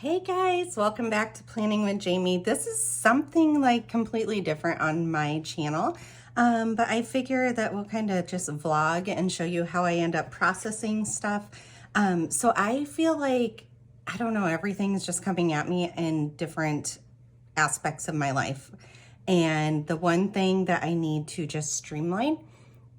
Hey guys, welcome back to Planning with Jamie. This is something like completely different on my channel, but I figure that we'll kind of just vlog and show you how I end up processing stuff. So I feel like, I don't know, everything's just coming at me in different aspects of my life. And the one thing that I need to just streamline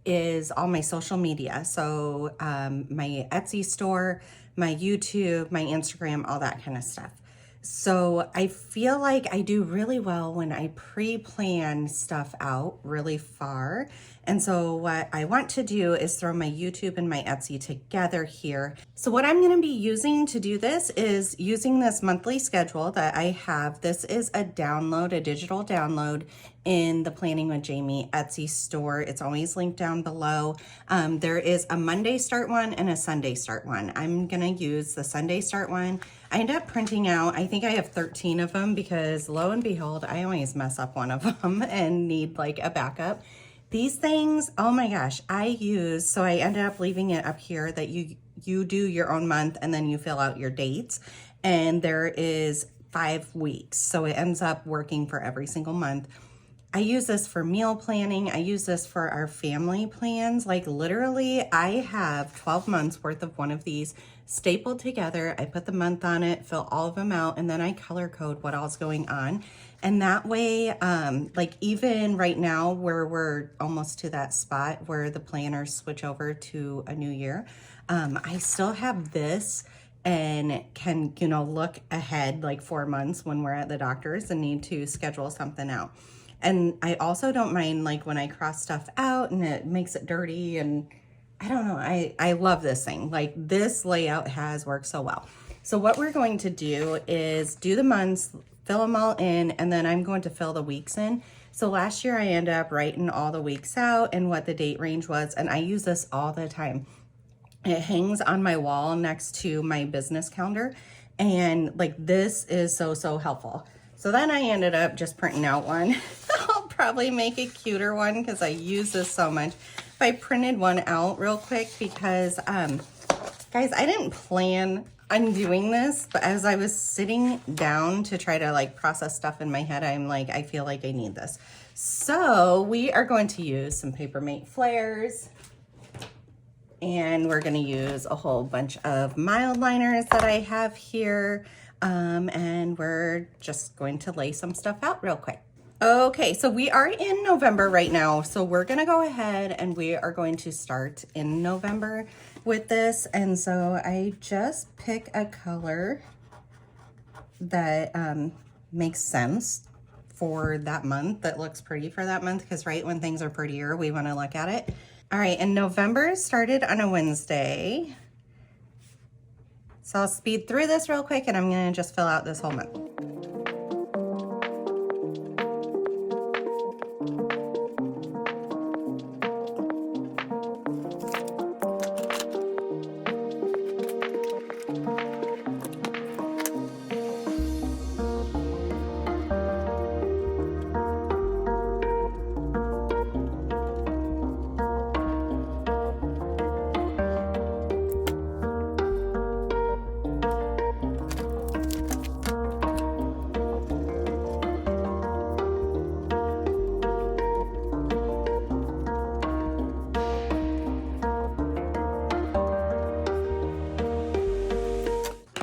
is all my social media. So my Etsy store, my YouTube, my Instagram, all that kind of stuff. So I feel like I do really well when I pre-plan stuff out really far. And so what I want to do is throw my YouTube and my Etsy together here. So what I'm going to be using to do this is using this monthly schedule that I have. This is a download, a digital download in the Planning with Jamie Etsy store. It's always linked down below. There is a Monday start one and a Sunday start one. I'm going to use the Sunday start one. I end up printing out, I think I have 13 of them because lo and behold, I always mess up one of them and need like a backup. These things, oh my gosh, I use, so I ended up leaving it up here that you do your own month and then you fill out your dates. And there is 5 weeks. So it ends up working for every single month. I use this for meal planning. I use this for our family plans. Like literally, I have 12 months worth of one of these stapled together. I put the month on it, fill all of them out, and then I color code what all's going on. And that way, like even right now where we're almost to that spot where the planners switch over to a new year, I still have this and can, look ahead like 4 months when we're at the doctor's and need to schedule something out. And I also don't mind like when I cross stuff out and it makes it dirty, and I don't know, I love this thing. Like this layout has worked so well. So what we're going to do is do the months, fill them all in, and then I'm going to fill the weeks in. So last year I ended up writing all the weeks out and what the date range was, and I use this all the time. It hangs on my wall next to my business calendar, and like this is so helpful. So then I ended up just printing out one. I'll probably make a cuter one because I use this so much. But I printed one out real quick because, guys, I didn't plan on doing this, but as I was sitting down to try to like process stuff in my head, I'm like, I feel like I need this. So we are going to use some Paper Mate flares. And we're going to use a whole bunch of mild liners that I have here. And we're just going to lay some stuff out real quick. Okay, so we are in November right now. So we're going to go ahead and we are going to start in November with this. And so I just pick a color that makes sense for that month, that looks pretty for that month. Because right when things are prettier, we want to look at it. All right, and November started on a Wednesday. So I'll speed through this real quick and I'm gonna just fill out this whole month.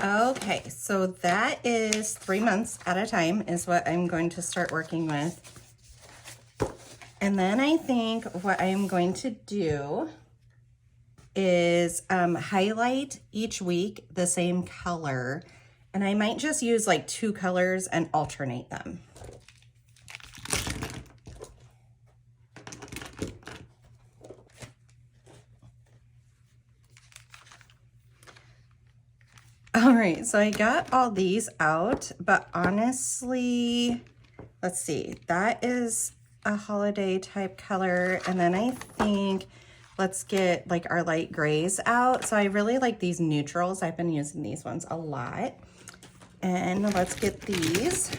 Okay, so that is 3 months at a time is what I'm going to start working with. And then I think what I'm going to do is highlight each week the same color. And I might just use like 2 colors and alternate them. All right, so I got all these out, but honestly, let's see, that is a holiday type color. And then I think let's get like our light grays out. So I really like these neutrals. I've been using these ones a lot. And let's get these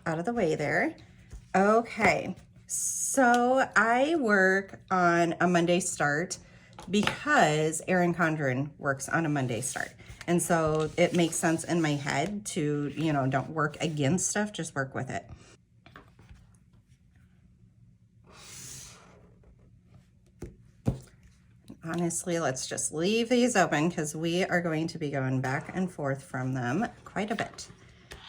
out of the way there. Okay, so I work on a Monday start because Erin Condren works on a Monday start. And so it makes sense in my head to, you know, don't work against stuff, just work with it. Honestly, let's just leave these open because we are going to be going back and forth from them quite a bit.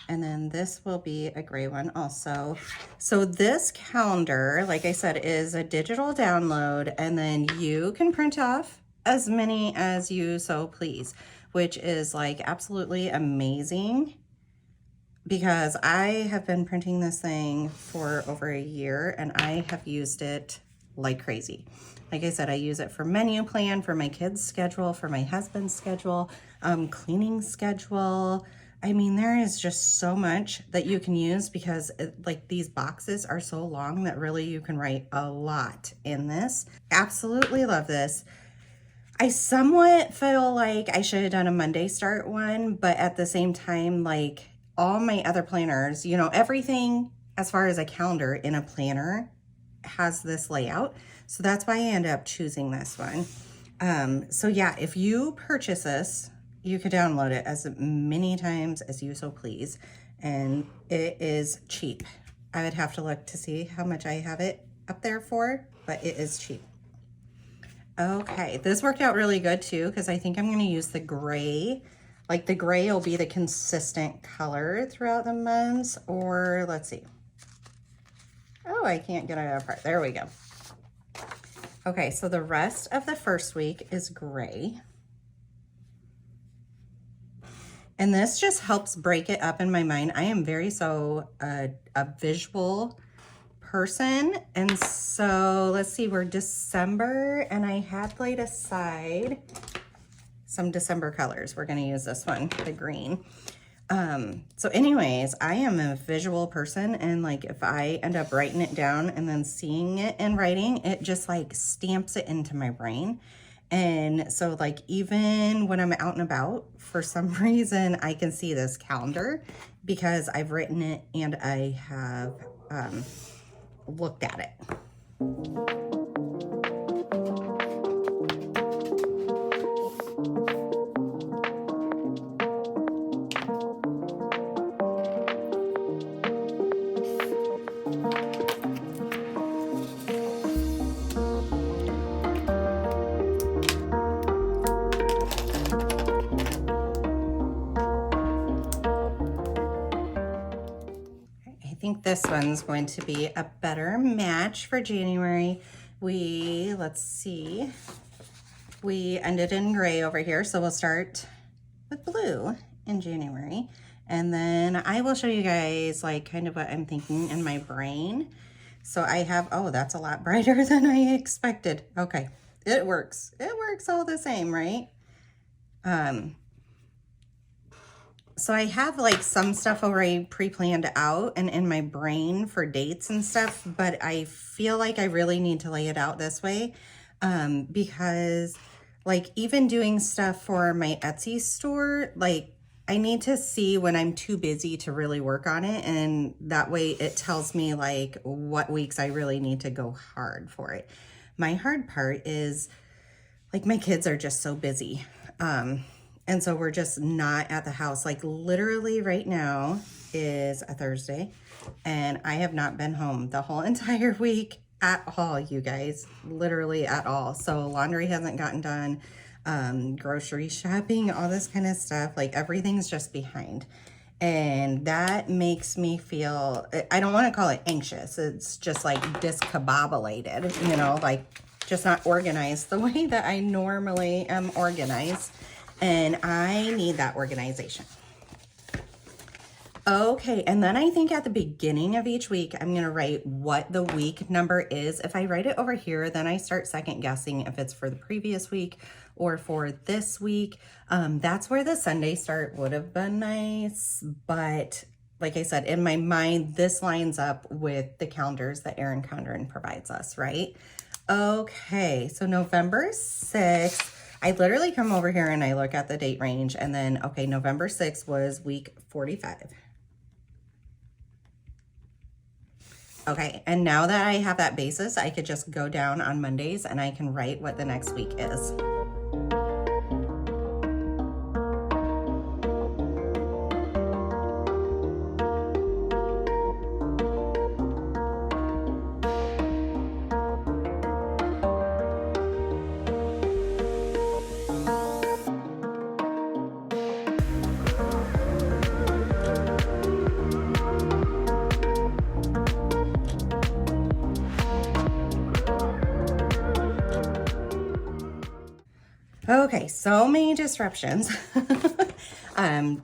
And then this will be a gray one also. So this calendar, like I said, is a digital download, and then you can print off as many as you so please, which is like absolutely amazing because I have been printing this thing for over a year and I have used it like crazy. Like I said, I use it for menu plan, for my kids' schedule, for my husband's schedule, cleaning schedule. I mean, there is just so much that you can use because like these boxes are so long that really you can write a lot in this. Absolutely love this. I somewhat feel like I should have done a Monday start one, but at the same time, like all my other planners, you know, everything as far as a calendar in a planner has this layout. So that's why I ended up choosing this one. So yeah, if you purchase this, you could download it as many times as you so please. And it is cheap. I would have to look to see how much I have it up there for, but it is cheap. Okay, this worked out really good too, because I think I'm gonna use the gray. Like the gray will be the consistent color throughout the months, or let's see. Oh, I can't get it apart. There we go. Okay, so the rest of the first week is gray. And this just helps break it up in my mind. I am very a visual person. And so let's see, we're December and I had laid aside some December colors. We're gonna use this one, the green. So anyways, I am a visual person, and like if I end up writing it down and then seeing it in writing, it just like stamps it into my brain. And so like even when I'm out and about, for some reason, I can see this calendar because I've written it and I have looked at it. I think this one's going to be a better match for January. Let's see, we ended in gray over here, so we'll start with blue in January. And then I will show you guys like kind of what I'm thinking in my brain. So I have, oh, that's a lot brighter than I expected. Okay, it works. It works all the same, right? So I have like some stuff already pre-planned out and in my brain for dates and stuff, but I feel like I really need to lay it out this way because like even doing stuff for my Etsy store, like I need to see when I'm too busy to really work on it. And that way it tells me like what weeks I really need to go hard for it. My hard part is like my kids are just so busy. And so we're just not at the house. Like literally right now is a Thursday and I have not been home the whole entire week at all, you guys, literally at all. So laundry hasn't gotten done, grocery shopping, all this kind of stuff, like everything's just behind. And that makes me feel, I don't want to call it anxious. It's just like discombobulated, you know, like just not organized the way that I normally am organized. And I need that organization. Okay, and then I think at the beginning of each week, I'm gonna write what the week number is. If I write it over here, then I start second guessing if it's for the previous week or for this week. That's where the Sunday start would have been nice, but like I said, in my mind, this lines up with the calendars that Erin Condren provides us, right? Okay, so November 6th, I literally come over here and I look at the date range and then, okay, November 6th was week 45. Okay, and now that I have that basis, I could just go down on Mondays and I can write what the next week is. Okay, so many disruptions.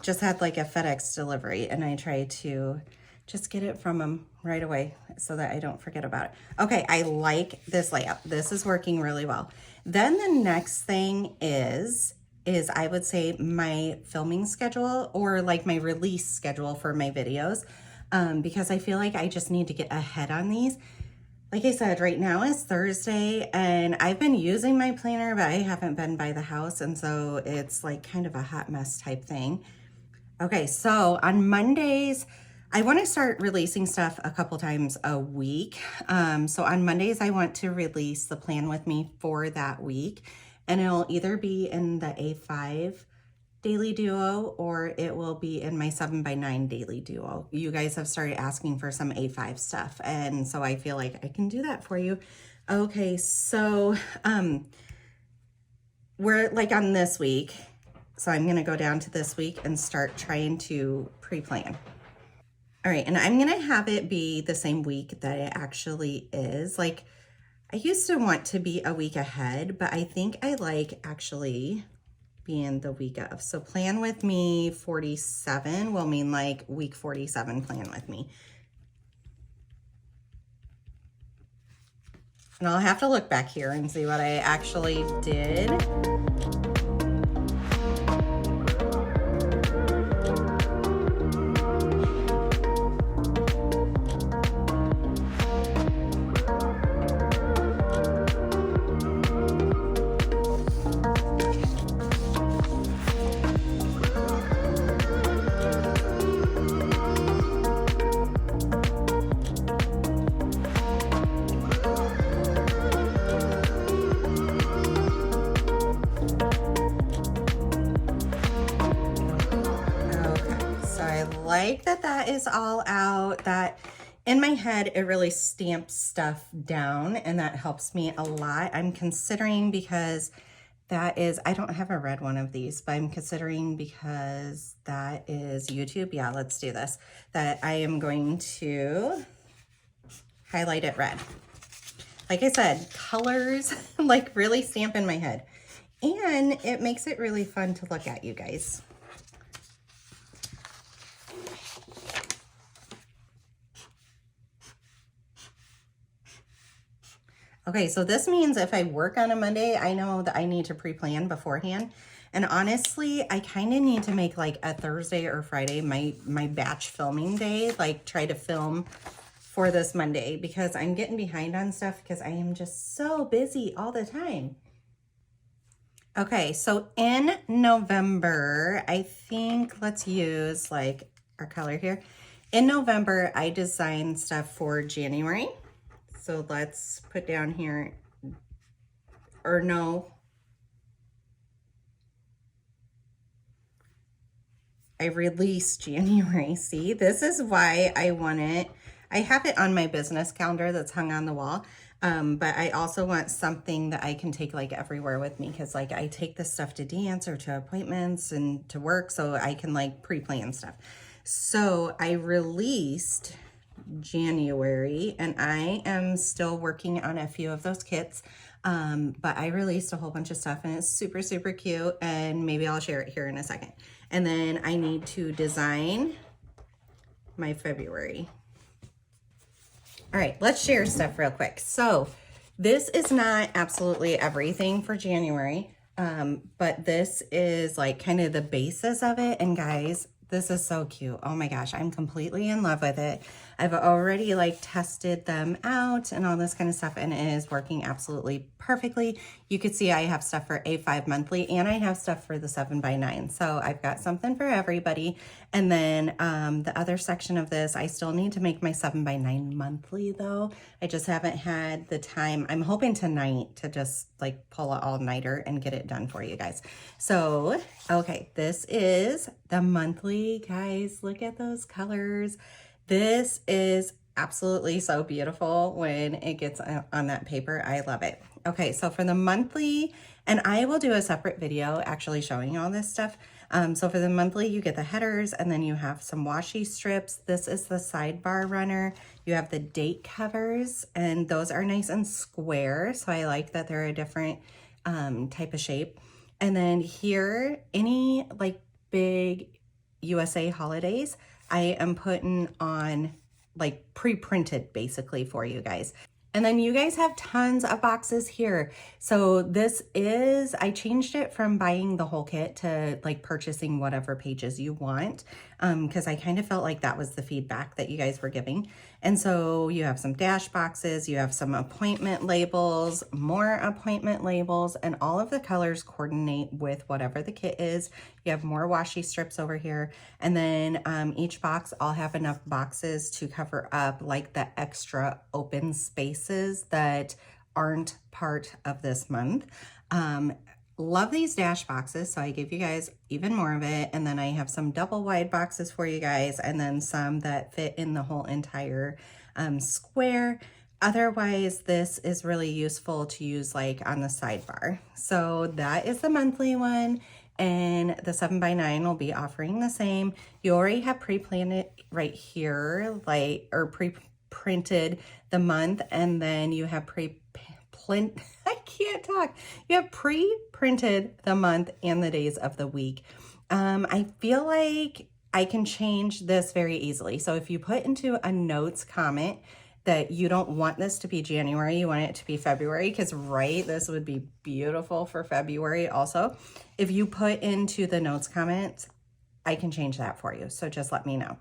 Just had like a FedEx delivery and I tried to just get it from them right away so that I don't forget about it. Okay, I like this layout. This is working really well. Then the next thing is I would say my filming schedule or like my release schedule for my videos, because I feel like I just need to get ahead on these. Like I said, right now is Thursday and I've been using my planner, but I haven't been by the house. And so it's like kind of a hot mess type thing. Okay, so on Mondays, I want to start releasing stuff a couple times a week. So on Mondays, I want to release the plan with me for that week. And it'll either be in the A5 daily duo or it will be in my 7x9 daily duo. You guys have started asking for some A5 stuff, and so I feel like I can do that for you. Okay, so we're like on this week, so I'm gonna go down to this week and start trying to pre-plan. All right, and I'm gonna have it be the same week that it actually is. Like, I used to want to be a week ahead, but I think I like actually being the week of. So plan with me 47 will mean like week 47 plan with me. And I'll have to look back here and see what I actually did. Like that is all out. That in my head it really stamps stuff down and that helps me a lot. I'm considering, because that is, I don't have a red one of these, but I'm considering, because that is YouTube, yeah, let's do this, that I am going to highlight it red. Like I said, colors like really stamp in my head, and it makes it really fun to look at, you guys. Okay, so this means if I work on a Monday, I know that I need to pre-plan beforehand. And honestly, I kind of need to make like a Thursday or Friday my batch filming day, like try to film for this Monday, because I'm getting behind on stuff because I am just so busy all the time. Okay, so in November, I think let's use like our color here. In November, I designed stuff for January. So let's put down here, or no, I released January. See, this is why I want it. I have it on my business calendar that's hung on the wall, but I also want something that I can take like everywhere with me, because like I take this stuff to dance or to appointments and to work, so I can like pre-plan stuff. So I released January, and I am still working on a few of those kits, but I released a whole bunch of stuff and it's super, super cute, and maybe I'll share it here in a second. And then I need to design my February. All right, let's share stuff real quick. So this is not absolutely everything for January, but this is like kind of the basis of it. And guys, this is so cute. Oh my gosh, I'm completely in love with it. I've already like tested them out and all this kind of stuff, and it is working absolutely perfectly. You could see I have stuff for A5 monthly and I have stuff for the 7x9. So I've got something for everybody. And then the other section of this, I still need to make my 7x9 monthly though. I just haven't had the time. I'm hoping tonight to just like pull an all-nighter and get it done for you guys. So, okay, this is the monthly, guys. Look at those colors. This is absolutely so beautiful when it gets on that paper. I love it. Okay, so for the monthly, and I will do a separate video actually showing all this stuff. So for the monthly, you get the headers, and then you have some washi strips. This is the sidebar runner. You have the date covers, and those are nice and square. So I like that they're a different type of shape. And then here, any like big USA holidays, I am putting on like pre-printed basically for you guys. And then you guys have tons of boxes here. So this is, I changed it from buying the whole kit to like purchasing whatever pages you want, because I kind of felt like that was the feedback that you guys were giving. And so you have some dash boxes, you have some appointment labels, more appointment labels, and all of the colors coordinate with whatever the kit is. You have more washi strips over here. And then each box, I'll have enough boxes to cover up like the extra open spaces that aren't part of this month. Love these dash boxes, so I gave you guys even more of it. And then I have some double wide boxes for you guys, and then some that fit in the whole entire square. Otherwise, this is really useful to use like on the sidebar. So that is the monthly one, and the 7x9 will be offering the same. You already have pre-planned it right here, like, or pre-printed the month, and then you have I can't talk. You have pre-printed the month and the days of the week. I feel like I can change this very easily. So if you put into a notes comment that you don't want this to be January, you want it to be February, because this would be beautiful for February also. If you put into the notes comments, I can change that for you. So just let me know.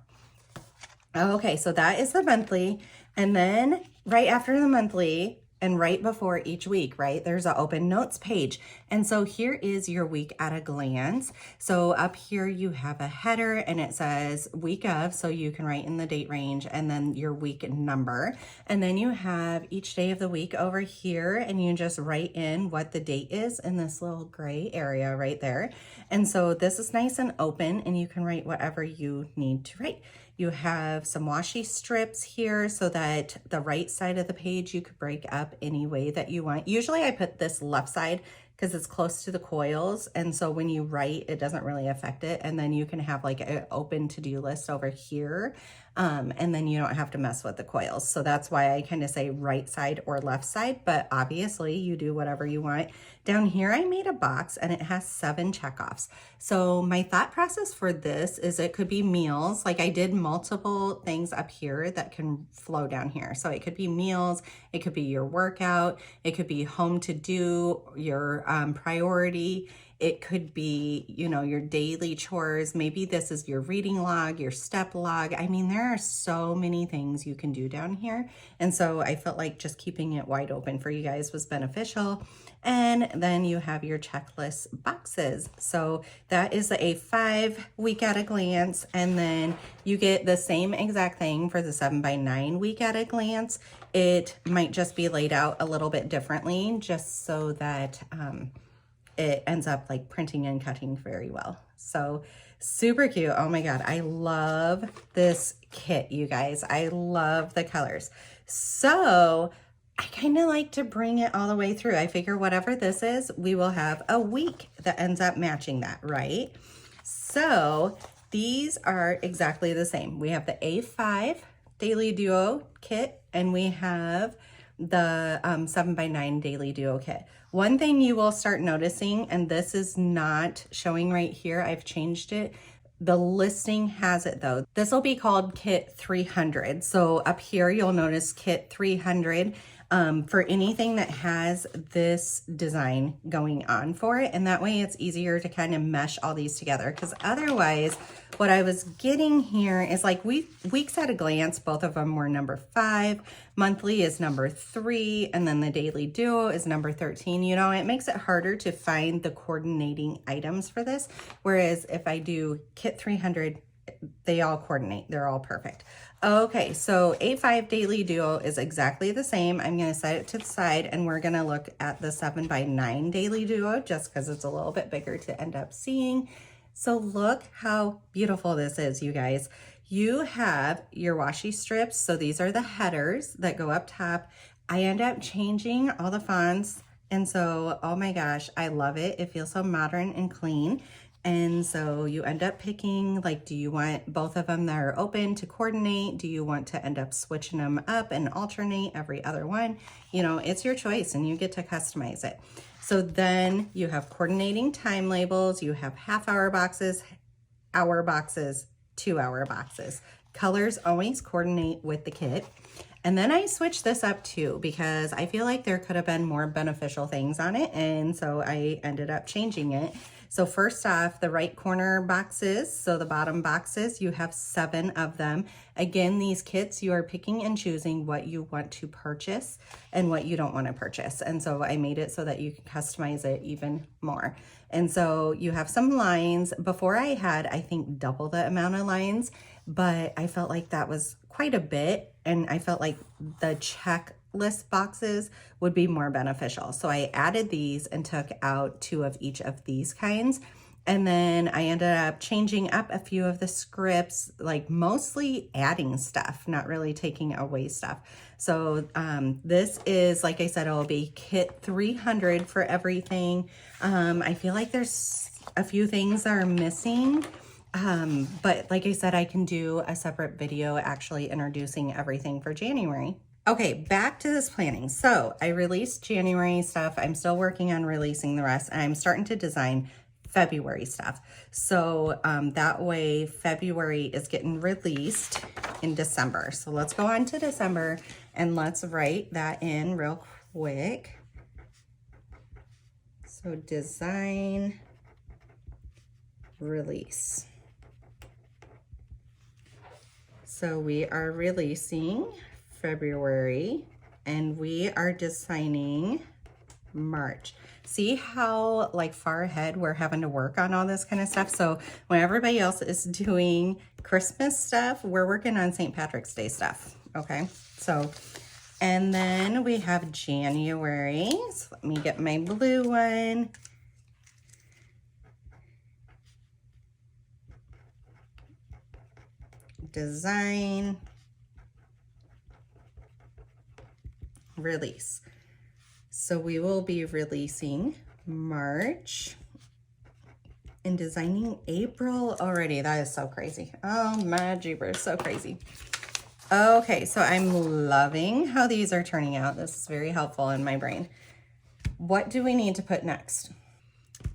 Okay, so that is the monthly. And then right after the monthly, and right before each week, right, there's an open notes page. And so here is your week at a glance. So up here you have a header and it says week of, so you can write in the date range and then your week number. And then you have each day of the week over here, and you just write in what the date is in this little gray area right there. And so this is nice and open, and you can write whatever you need to write. You have some washi strips here so that the right side of the page you could break up any way that you want. Usually I put this left side because it's close to the coils, and so when you write, it doesn't really affect it. And then you can have like an open to-do list over here, and then you don't have to mess with the coils. So that's why I kind of say right side or left side, but obviously you do whatever you want. Down here I made a box and it has 7 checkoffs. So my thought process for this is it could be meals. Like I did multiple things up here that can flow down here. So it could be meals, it could be your workout, it could be home to do, your priority. It could be, you know, your daily chores. Maybe this is your reading log, your step log. I mean, there are so many things you can do down here. And so I felt like just keeping it wide open for you guys was beneficial. And then you have your checklist boxes. So that is the A5 week at a glance. And then you get the same exact thing for the 7x9 week at a glance. It might just be laid out a little bit differently, just so that it ends up like printing and cutting very well. So super cute. Oh my God. I love this kit, you guys. I love the colors. So I kind of like to bring it all the way through. I figure whatever this is, we will have a week that ends up matching that, right? So these are exactly the same. We have the A5 Daily Duo kit, and we have the 7x9 Daily Duo kit. One thing you will start noticing, and this is not showing right here, I've changed it. The listing has it though. This will be called Kit 300. So up here, you'll notice Kit 300. for anything that has this design going on for it. And that way it's easier to kind of mesh all these together, because otherwise what I was getting here is like weeks at a glance, both of them were number 5, monthly is number 3, and then the daily duo is number 13. You know, it makes it harder to find the coordinating items for this. Whereas if I do kit 300, they all coordinate, they're all perfect. Okay, so A5 daily duo is exactly the same. I'm gonna set it to the side and we're gonna look at the 7x9 daily duo just because it's a little bit bigger to end up seeing. So look how beautiful this is, you guys. You have your washi strips. So these are the headers that go up top. I end up changing all the fonts. And so, oh my gosh, I love it. It feels so modern and clean. And so you end up picking, like, do you want both of them that are open to coordinate? Do you want to end up switching them up and alternate every other one? You know, it's your choice and you get to customize it. So then you have coordinating time labels, you have half-hour boxes, hour boxes, 2-hour boxes. Colors always coordinate with the kit. And then I switched this up too, because I feel like there could have been more beneficial things on it. And so I ended up changing it. So first off, the right corner boxes, so the bottom boxes, you have 7 of them. Again, these kits, you are picking and choosing what you want to purchase and what you don't want to purchase. And so I made it so that you can customize it even more. And so you have some lines. Before I had, I think, double the amount of lines, but I felt like that was quite a bit. And I felt like the checklist boxes would be more beneficial. So I added these and took out 2 of each of these kinds. And then I ended up changing up a few of the scripts, like mostly adding stuff, not really taking away stuff. So this is, like I said, it'll be kit 300 for everything. I feel like there's a few things that are missing. But like I said, I can do a separate video actually introducing everything for January. Okay, back to this planning. So I released January stuff. I'm still working on releasing the rest. I'm starting to design February stuff. So that way February is getting released in December. So let's go on to December and let's write that in real quick. So design, release. So we are releasing February and we are designing March. See how like far ahead we're having to work on all this kind of stuff. So when everybody else is doing Christmas stuff, we're working on St. Patrick's Day stuff. Okay, so and then we have January. So let me get my blue one. Design, release. So we will be releasing March and designing April already. That is so crazy. Oh my jeepers, so crazy. Okay, so I'm loving how these are turning out. This is very helpful in my brain. What do we need to put next?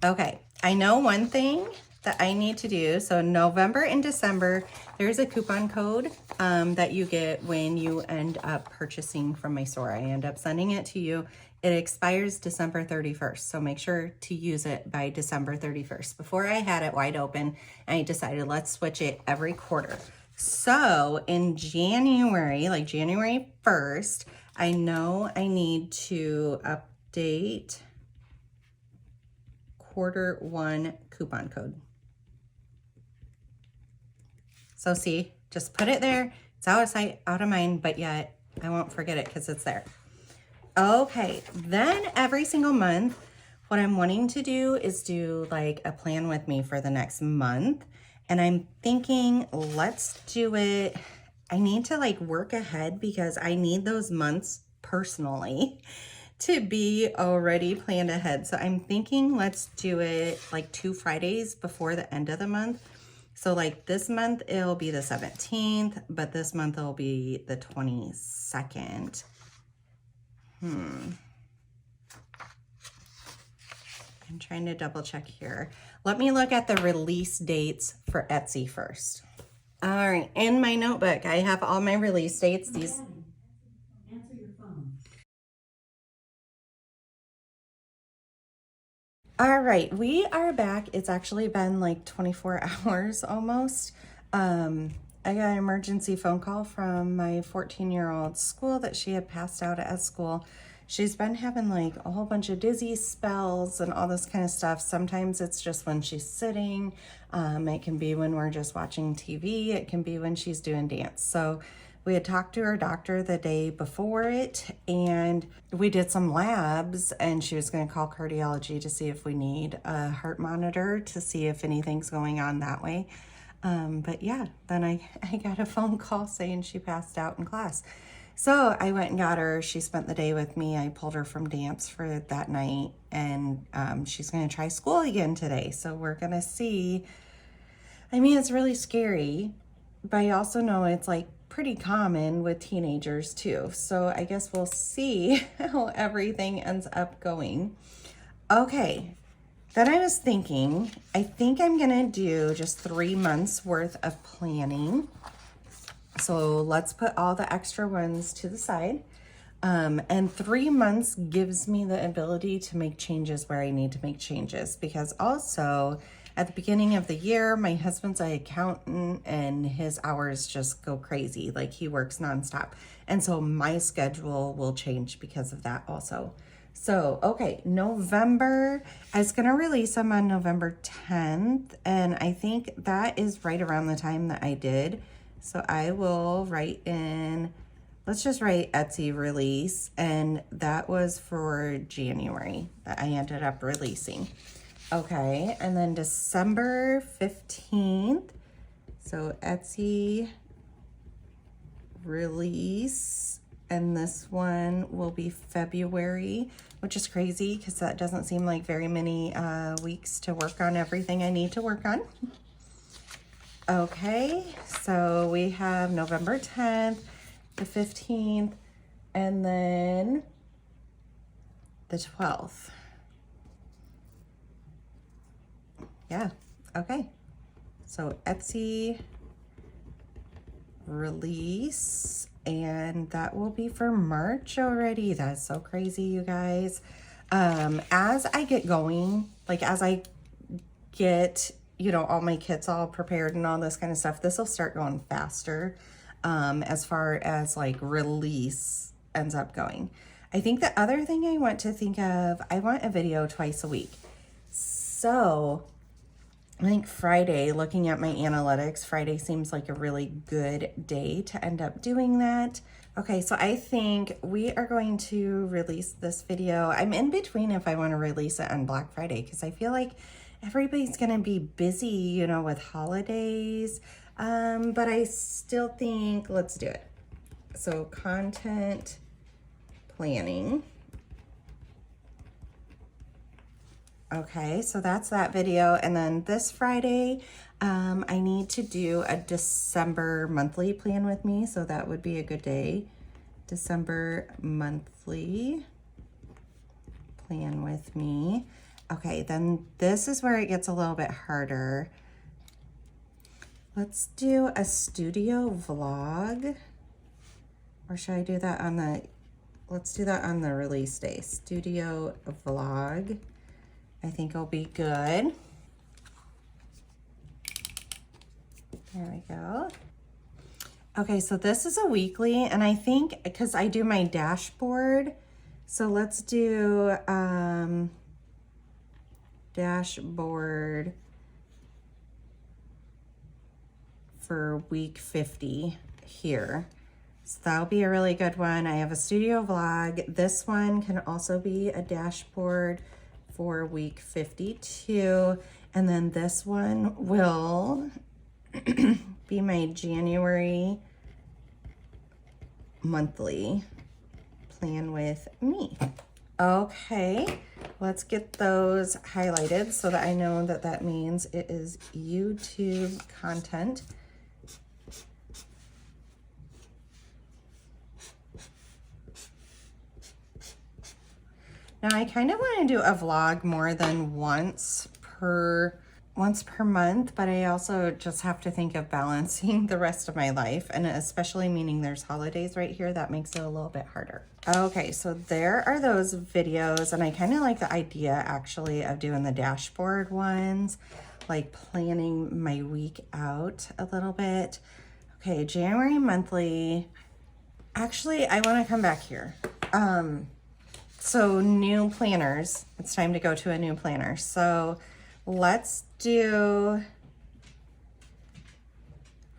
Okay, I know one thing that I need to do. So November and December, there's a coupon code that you get when you end up purchasing from my store. I end up sending it to you. It expires December 31st. So make sure to use it by December 31st. Before I had it wide open, I decided let's switch it every quarter. So in January, like January 1st, I know I need to update Q1 coupon code. So see, just put it there. It's out of sight, out of mind, but yet I won't forget it because it's there. Okay, then every single month, what I'm wanting to do is do like a plan with me for the next month. And I'm thinking, let's do it. I need to like work ahead because I need those months personally to be already planned ahead. So I'm thinking let's do it like 2 Fridays before the end of the month. So like this month, it'll be the 17th, but this month it'll be the 22nd. I'm trying to double check here. Let me look at the release dates for Etsy first. All right, in my notebook, I have all my release dates. These All right, we are back. It's actually been like 24 hours almost. I got an emergency phone call from my 14-year-old school that she had passed out at school. She's been having like a whole bunch of dizzy spells and all this kind of stuff. Sometimes it's just when she's sitting. It can be when we're just watching TV. It can be when she's doing dance. So we had talked to her doctor the day before it, and we did some labs, and she was going to call cardiology to see if we need a heart monitor to see if anything's going on that way. But yeah, then I got a phone call saying she passed out in class. So I went and got her. She spent the day with me. I pulled her from dance for that night, and she's going to try school again today. So we're going to see. I mean, it's really scary, but I also know it's like pretty common with teenagers too. So I guess we'll see how everything ends up going. Okay, then I was thinking, I think I'm gonna do just 3 months worth of planning. So let's put all the extra ones to the side. And 3 months gives me the ability to make changes where I need to make changes, because also at the beginning of the year, my husband's an accountant and his hours just go crazy. Like he works nonstop. And so my schedule will change because of that also. So, okay, November, I was going to release them on November 10th. And I think that is right around the time that I did. So I will write in, let's just write Etsy release. And that was for January that I ended up releasing. Okay, and then December 15th, so Etsy release, and this one will be February, which is crazy because that doesn't seem like very many weeks to work on everything I need to work on. Okay, so we have November 10th, the 15th, and then the 12th. Yeah, okay. So Etsy release, and that will be for March already. That's so crazy, you guys. As I get going, like as I get, you know, all my kits all prepared and all this kind of stuff, this will start going faster as far as like release ends up going. I think the other thing I want to think of, I want a video twice a week. So I think Friday, looking at my analytics, Friday seems like a really good day to end up doing that. Okay, so I think we are going to release this video. I'm in between if I want to release it on Black Friday because I feel like everybody's going to be busy, you know, with holidays. But I still think let's do it. So content planning. Okay, so that's that video. And then this Friday, I need to do a December monthly plan with me. So that would be a good day. December monthly plan with me. Okay, then this is where it gets a little bit harder. Let's do a studio vlog. Or should I do that on the, let's do that on the release day. Studio vlog. I think it'll be good. There we go. Okay, so this is a weekly, and I think because I do my dashboard, so let's do dashboard for week 50 here. So that'll be a really good one. I have a studio vlog. This one can also be a dashboard for week 52. And then this one will be my January monthly plan with me. Okay, let's get those highlighted so that I know that that means it is YouTube content. Now I kind of want to do a vlog more than once per once per month, but I also just have to think of balancing the rest of my life, and especially meaning there's holidays right here, that makes it a little bit harder. Okay, so there are those videos, and I kind of like the idea actually of doing the dashboard ones, like planning my week out a little bit. Okay, January monthly. Actually, I want to come back here. So new planners, it's time to go to a new planner. So let's do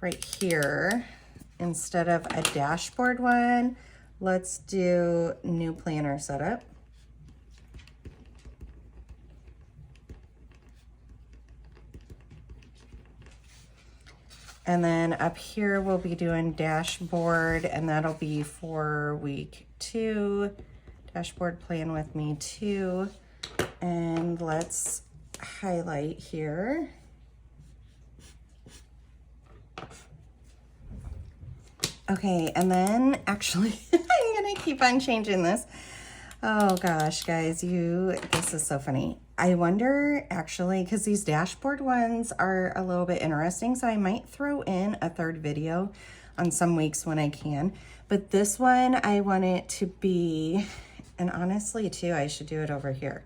right here, instead of a dashboard one, let's do new planner setup. And then up here, we'll be doing dashboard, and that'll be for week 2. Dashboard plan with me 2. And let's highlight here. Okay, and then actually, I'm gonna keep on changing this. Oh gosh, guys, this is so funny. I wonder actually, because these dashboard ones are a little bit interesting, so I might throw in a third video on some weeks when I can. But this one, I want it to be, and honestly too, I should do it over here.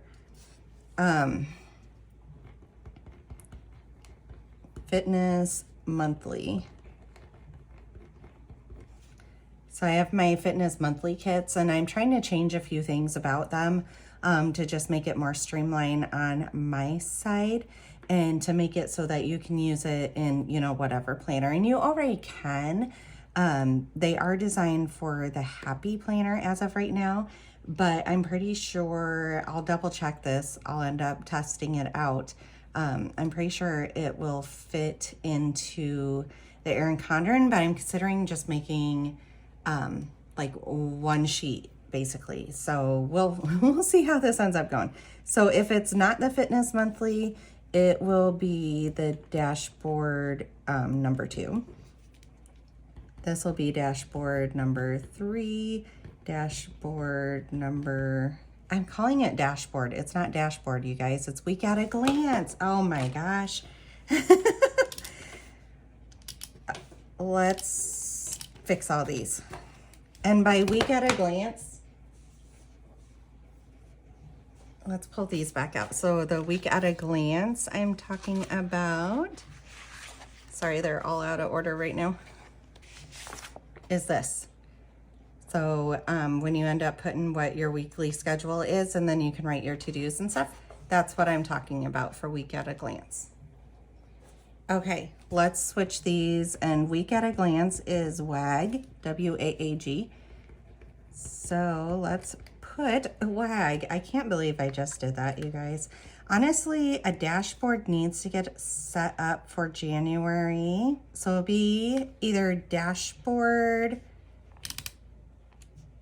Fitness monthly. So I have my fitness monthly kits, and I'm trying to change a few things about them to just make it more streamlined on my side, and to make it so that you can use it in, you know, whatever planner. And you already can. They are designed for the Happy Planner as of right now, but I'm pretty sure, I'll double check this, I'll end up testing it out. I'm pretty sure it will fit into the Erin Condren, but I'm considering just making like one sheet basically. So we'll see how this ends up going. So if it's not the fitness monthly, it will be the dashboard number 2. This will be dashboard number 3, dashboard number, I'm calling it dashboard. It's not dashboard, you guys. It's week at a glance. Oh my gosh. Let's fix all these. And by week at a glance, let's pull these back out. So the week at a glance, I'm talking about, sorry, they're all out of order right now, is this. So when you end up putting what your weekly schedule is, and then you can write your to-dos and stuff, that's what I'm talking about for week at a glance. Okay, let's switch these, and week at a glance is WAG, W-A-A-G. So let's put WAG. I can't believe I just did that, you guys. Honestly, a dashboard needs to get set up for January. So it'll be either dashboard,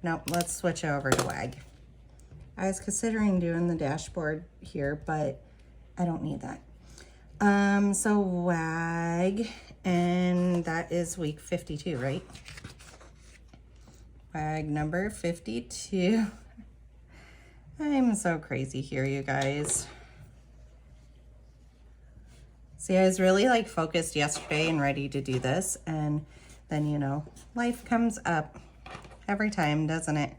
no, let's switch over to WAG. I was considering doing the dashboard here, but I don't need that. So WAG, and that is week 52, right? WAG number 52. I'm so crazy here, you guys. See, I was really like focused yesterday and ready to do this, and then, you know, life comes up every time, doesn't it?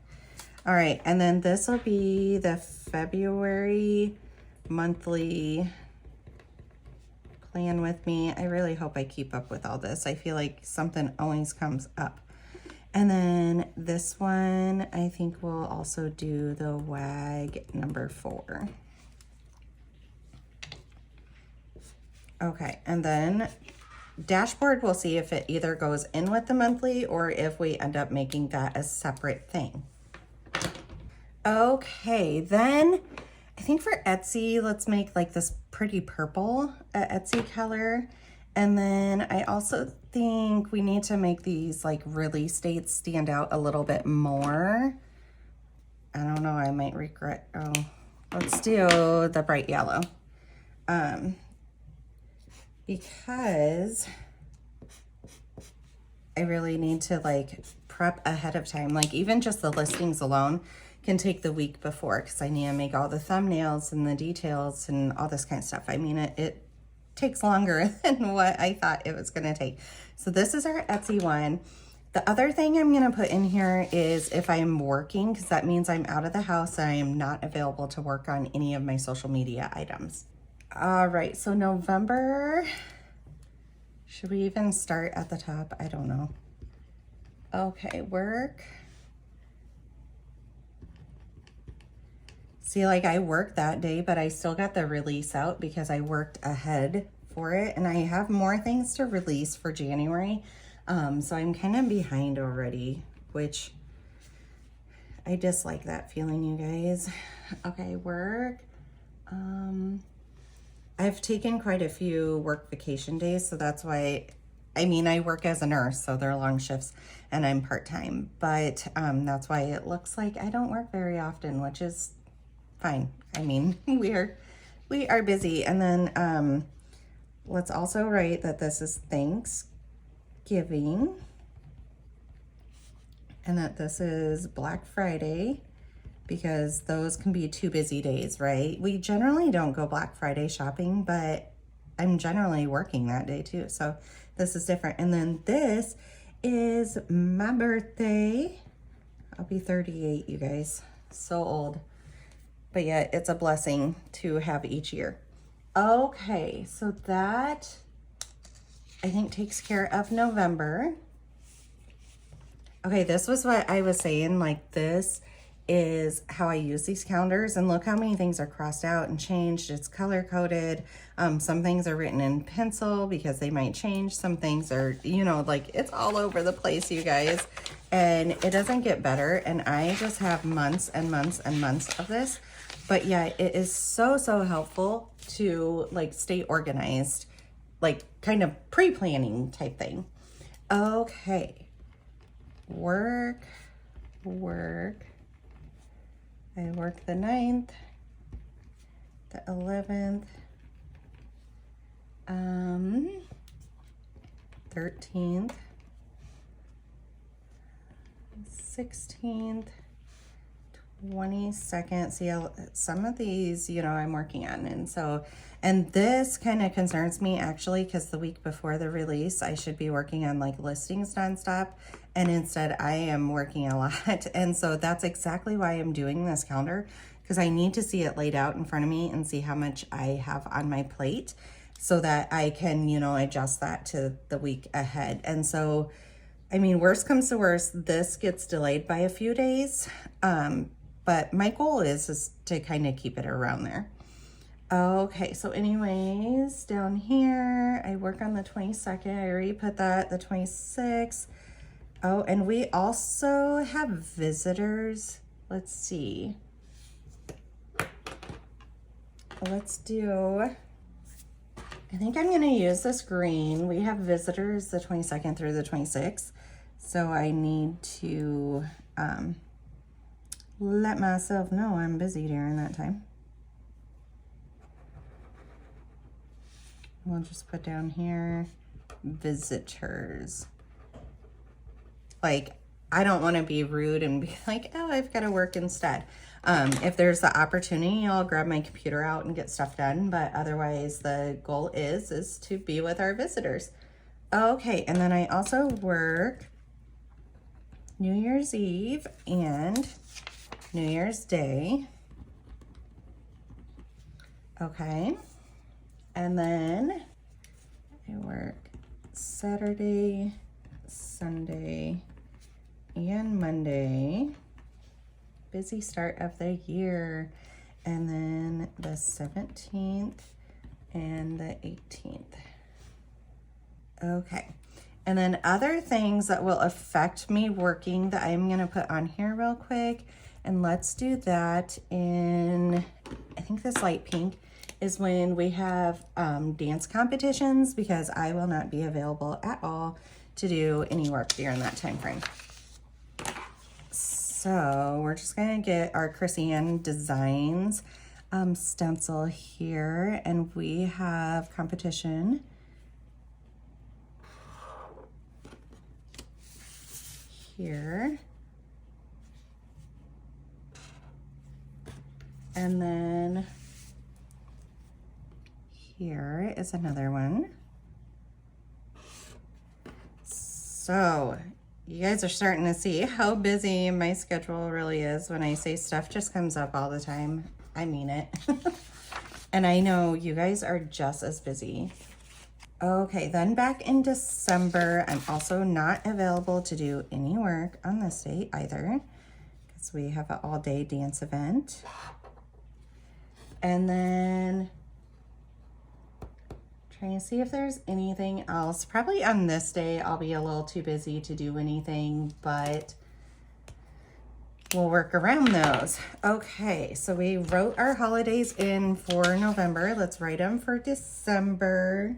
All right, and then this will be the February monthly plan with me. I really hope I keep up with all this. I feel like something always comes up. And then this one, I think we'll also do the WAG number 4. Okay, and then dashboard, we'll see if it either goes in with the monthly or if we end up making that a separate thing. Okay, then I think for Etsy, let's make like this pretty purple Etsy color. And then I also think we need to make these like release dates stand out a little bit more. I don't know, I might regret, oh, let's do the bright yellow. Because I really need to like prep ahead of time. Like even just the listings alone can take the week before, because I need to make all the thumbnails and the details and all this kind of stuff. I mean, it takes longer than what I thought it was gonna take. So this is our Etsy one. The other thing I'm gonna put in here is if I'm working, because that means I'm out of the house and I am not available to work on any of my social media items. All right, so November, should we even start at the top? I don't know. Okay, work. See, like I worked that day, but I still got the release out because I worked ahead for it, and I have more things to release for January. So I'm kind of behind already, which I dislike that feeling, you guys. Okay, work. I've taken quite a few work vacation days, so that's why, I mean, I work as a nurse, so they're long shifts and I'm part-time, but that's why it looks like I don't work very often, which is fine. I mean, we are busy. And then let's also write that this is Thanksgiving and that this is Black Friday, because those can be 2 busy days, right? We generally don't go Black Friday shopping, but I'm generally working that day too. So this is different. And then this is my birthday. I'll be 38, you guys. So old. But yet it's a blessing to have each year. Okay, so that I think takes care of November. Okay, this was what I was saying, like this is how I use these calendars, and look how many things are crossed out and changed. It's color coded. Some things are written in pencil because they might change. Some things are, you know, like it's all over the place, you guys, and it doesn't get better. And I just have months and months and months of this, but yeah, it is so helpful to like stay organized, like kind of pre-planning type thing. Okay, work. I work the 9th, the 11th, 13th, 16th, 22nd. See, some of these, you know, I'm working on. And this kind of concerns me actually, because the week before the release, I should be working on like listings nonstop. And instead I am working a lot. And so that's exactly why I'm doing this calendar, because I need to see it laid out in front of me and see how much I have on my plate so that I can, you know, adjust that to the week ahead. And so, I mean, worst comes to worst, this gets delayed by a few days. But my goal is to kind of keep it around there. Okay, so anyways, down here, I work on the 22nd. I already put that, the 26th. Oh, and we also have visitors. Let's see. Let's do, I think I'm gonna use this green. We have visitors the 22nd through the 26th. So I need to let myself know I'm busy during that time. We'll just put down here, visitors. Like, I don't want to be rude and be like, oh, I've got to work instead. If there's the opportunity, I'll grab my computer out and get stuff done. But otherwise, the goal is to be with our visitors. Okay, and then I also work New Year's Eve and New Year's Day. Okay. And then I work Saturday, Sunday, and Monday. Busy start of the year. And then the 17th and the 18th. Okay. And then other things that will affect me working that I'm going to put on here real quick. And let's do that in, I think this light pink is when we have dance competitions, because I will not be available at all to do any work during that time frame. So we're just gonna get our Chrissy Ann Designs stencil here, and we have competition here. And then here is another one. So you guys are starting to see how busy my schedule really is. When I say stuff just comes up all the time, I mean it. And I know you guys are just as busy. Okay, then back in December, I'm also not available to do any work on this day either, because we have an all-day dance event. And then trying to see if there's anything else. Probably on this day, I'll be a little too busy to do anything, but we'll work around those. Okay, so we wrote our holidays in for November. Let's write them for December.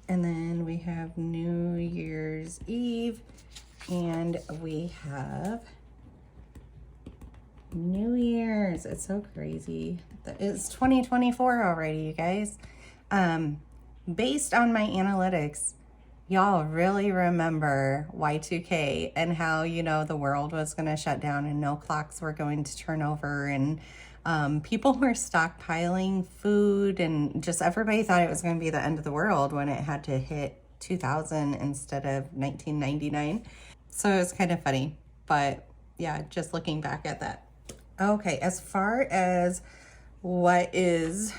And then we have New Year's Eve, and we have New Year's. It's so crazy. It's 2024 already, you guys. Based on my analytics, y'all really remember Y2K and how, you know, the world was going to shut down and no clocks were going to turn over, and people were stockpiling food, and just everybody thought it was going to be the end of the world when it had to hit 2000 instead of 1999. So it was kind of funny, but yeah, just looking back at that. Okay, as far as what is,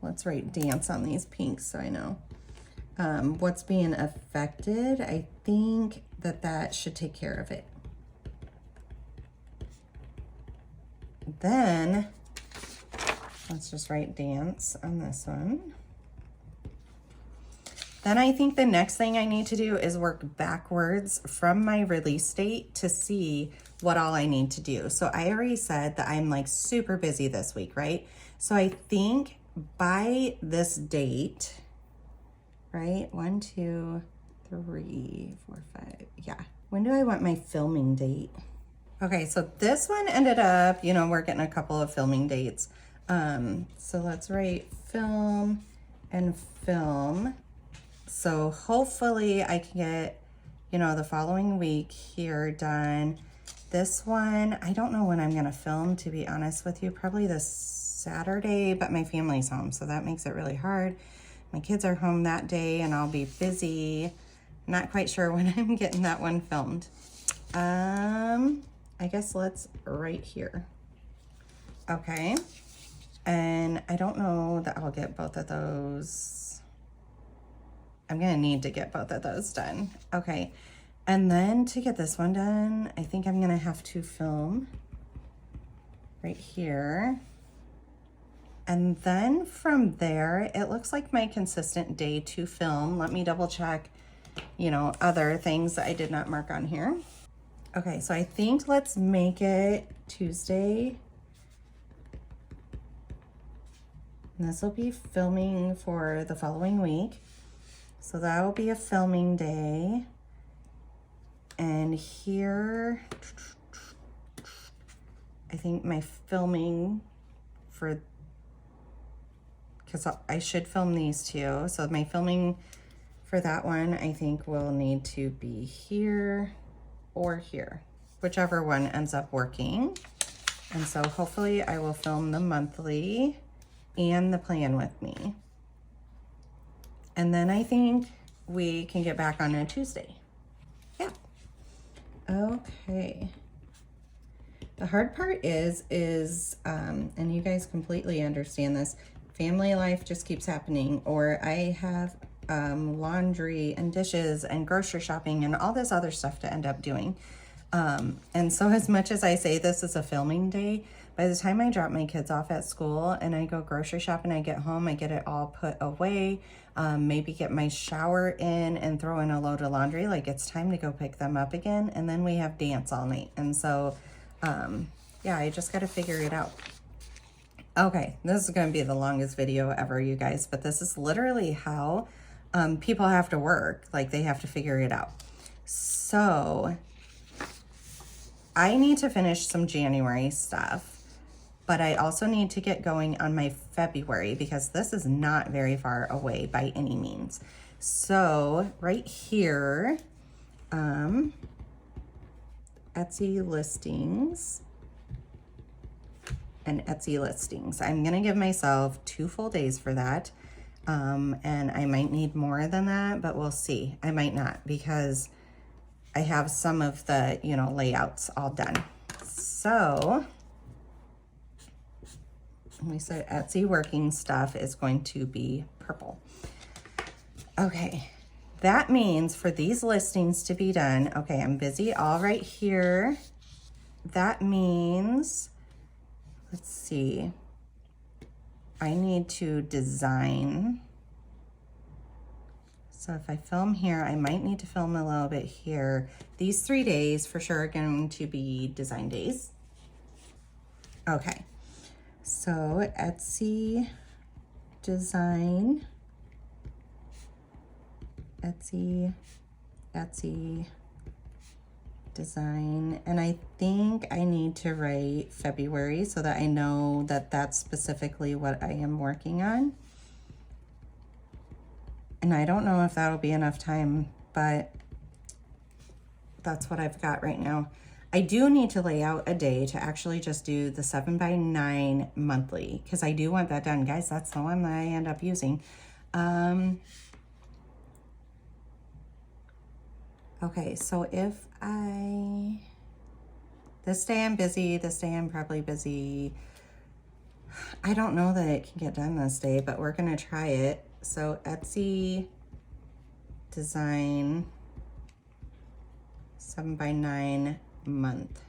let's write dance on these pinks so I know. What's being affected, I think that should take care of it. Then let's just write dance on this one. Then I think the next thing I need to do is work backwards from my release date to see what all I need to do. So I already said that I'm like super busy this week, right? So I think by this date, right? 1, 2, 3, 4, 5. Yeah. When do I want my filming date? Okay, so this one ended up, you know, we're getting a couple of filming dates. So let's write film and film. So hopefully I can get, you know, the following week here done. This one, I don't know when I'm gonna film, to be honest with you, probably this Saturday, but my family's home, so that makes it really hard. My kids are home that day and I'll be busy. Not quite sure when I'm getting that one filmed. I guess let's right here. Okay. And I don't know that I'll get both of those. I'm gonna need to get both of those done. Okay. And then to get this one done, I think I'm gonna have to film right here. And then from there, it looks like my consistent day to film. Let me double check, you know, other things that I did not mark on here. Okay, so I think let's make it Tuesday. And this will be filming for the following week. So that will be a filming day. And here, I think my filming for, because I should film these two. So my filming for that one, I think will need to be here or here, whichever one ends up working. And so hopefully I will film the monthly and the plan with me. And then I think we can get back on a Tuesday. Yeah. Okay. The hard part is, and you guys completely understand this, family life just keeps happening, or I have laundry and dishes and grocery shopping and all this other stuff to end up doing. And so as much as I say this is a filming day, by the time I drop my kids off at school and I go grocery shopping, I get home, I get it all put away, maybe get my shower in and throw in a load of laundry, like it's time to go pick them up again. And then we have dance all night. And so, yeah, I just got to figure it out. Okay, this is going to be the longest video ever, you guys, but this is literally how people have to work. Like they have to figure it out. So I need to finish some January stuff. But I also need to get going on my February because this is not very far away by any means. So right here, Etsy listings and Etsy listings. I'm gonna give myself 2 full days for that. And I might need more than that, but we'll see. I might not, because I have some of the, layouts all done. So we said Etsy working stuff is going to be purple. Okay, that means for these listings to be done, okay, I'm busy all right here. That means, let's see, I need to design. So if I film here, I might need to film a little bit here. These 3 days for sure are going to be design days. Okay, so Etsy design, Etsy design, and I think I need to write February so that I know that that's specifically what I am working on. And I don't know if that'll be enough time, but that's what I've got right now. I do need to lay out a day to actually just do the 7x9 monthly, because I do want that done. Guys, that's the one that I end up using. Okay, so if this day I'm busy, this day I'm probably busy. I don't know that it can get done this day, but we're gonna try it. So Etsy design 7x9 month.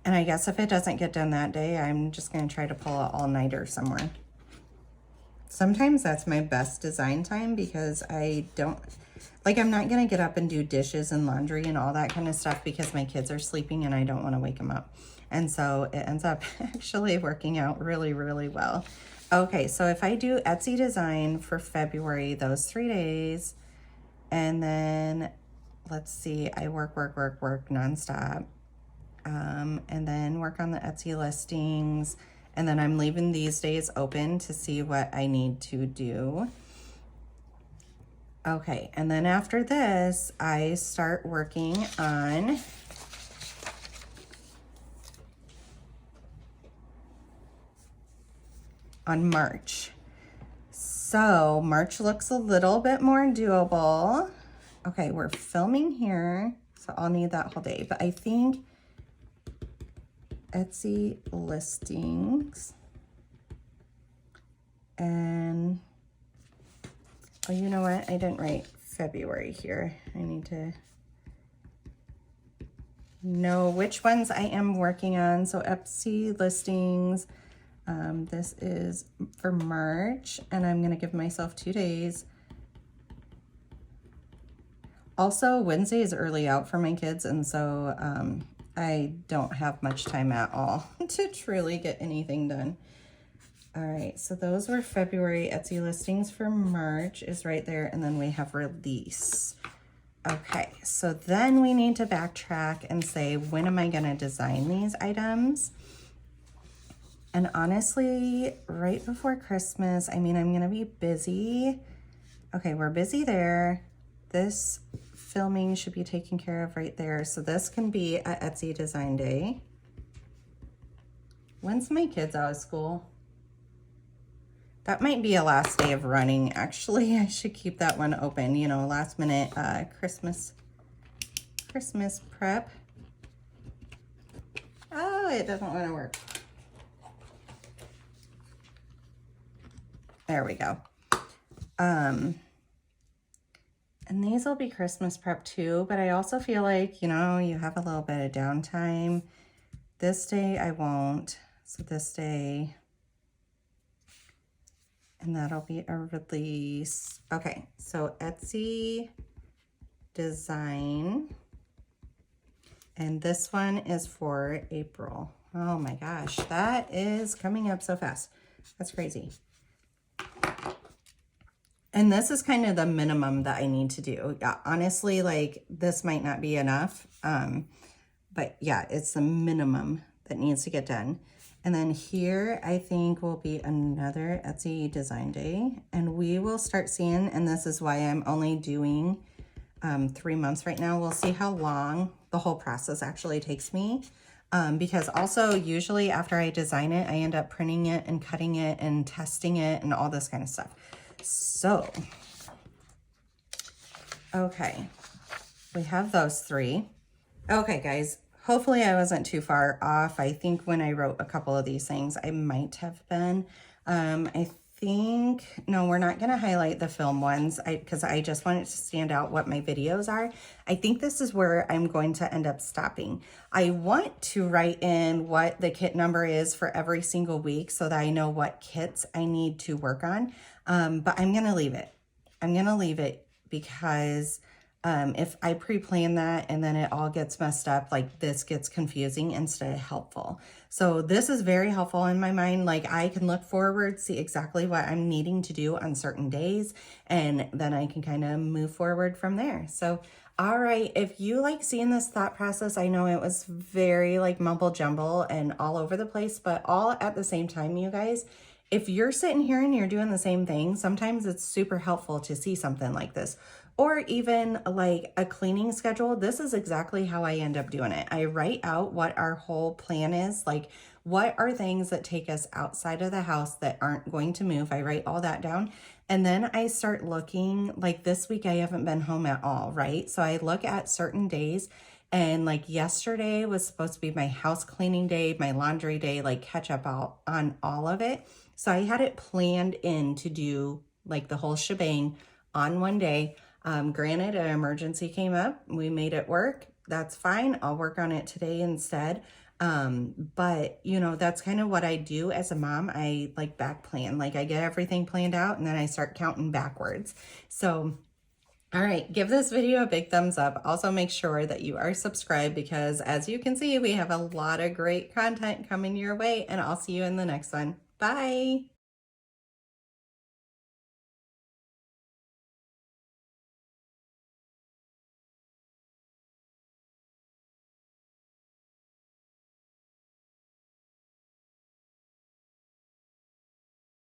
And I guess if it doesn't get done that day, I'm just gonna try to pull an all-nighter somewhere. Sometimes that's my best design time, because I'm not gonna get up and do dishes and laundry and all that kind of stuff because my kids are sleeping and I don't wanna wake them up. And so it ends up actually working out really, really well. Okay, so if I do Etsy design for February, those 3 days, and then let's see, I work nonstop, and then work on the Etsy listings, and then I'm leaving these days open to see what I need to do. Okay, and then after this, I start working on March. So March looks a little bit more doable. Okay, we're filming here, so I'll need that whole day, but I think Etsy listings and, oh, you know what? I didn't write February here. I need to know which ones I am working on. So Etsy listings, this is for March, and I'm gonna give myself 2 days. Also, Wednesday is early out for my kids, and so I don't have much time at all to truly get anything done. All right, so those were February. Etsy listings for March is right there, and then we have release. Okay, so then we need to backtrack and say, when am I gonna design these items? And honestly, right before Christmas, I mean, I'm gonna be busy. Okay, we're busy there. This filming should be taken care of right there. So this can be a Etsy design day. When's my kids out of school? That might be a last day of running. Actually, I should keep that one open. You know, last minute Christmas prep. Oh, it doesn't want to work. There we go. And these will be Christmas prep too, but I also feel like, you know, you have a little bit of downtime. This day I won't. So this day, and that'll be a release. Okay, so Etsy design. And this one is for April. Oh my gosh, that is coming up so fast. That's crazy. And this is kind of the minimum that I need to do. Yeah, honestly, like this might not be enough. But yeah, it's the minimum that needs to get done. And then here, I think will be another Etsy design day. And we will start seeing, and this is why I'm only doing 3 months right now. We'll see how long the whole process actually takes me. Because also usually after I design it, I end up printing it and cutting it and testing it and all this kind of stuff. So, okay, we have those 3. Okay, guys, hopefully I wasn't too far off. I think when I wrote a couple of these things, I might have been. I think, no, we're not going to highlight the film ones because I just want it to stand out what my videos are. I think this is where I'm going to end up stopping. I want to write in what the kit number is for every single week so that I know what kits I need to work on, but I'm going to leave it. I'm going to leave it because if I pre-plan that and then it all gets messed up, like this gets confusing instead of helpful. So this is very helpful in my mind. Like I can look forward, see exactly what I'm needing to do on certain days, and then I can kind of move forward from there. So, all right, if you like seeing this thought process, I know it was very like mumble jumble and all over the place, but all at the same time, you guys. If you're sitting here and you're doing the same thing, sometimes it's super helpful to see something like this. Or even like a cleaning schedule. This is exactly how I end up doing it. I write out what our whole plan is, like what are things that take us outside of the house that aren't going to move. I write all that down. And then I start looking, like this week I haven't been home at all, right? So I look at certain days, and like yesterday was supposed to be my house cleaning day, my laundry day, like catch up on all of it. So I had it planned in to do like the whole shebang on one day. Granted, an emergency came up. We made it work. That's fine. I'll work on it today instead. But you know, that's kind of what I do as a mom. I like back plan, like I get everything planned out and then I start counting backwards. So, all right, give this video a big thumbs up. Also make sure that you are subscribed because as you can see, we have a lot of great content coming your way, and I'll see you in the next one. Bye.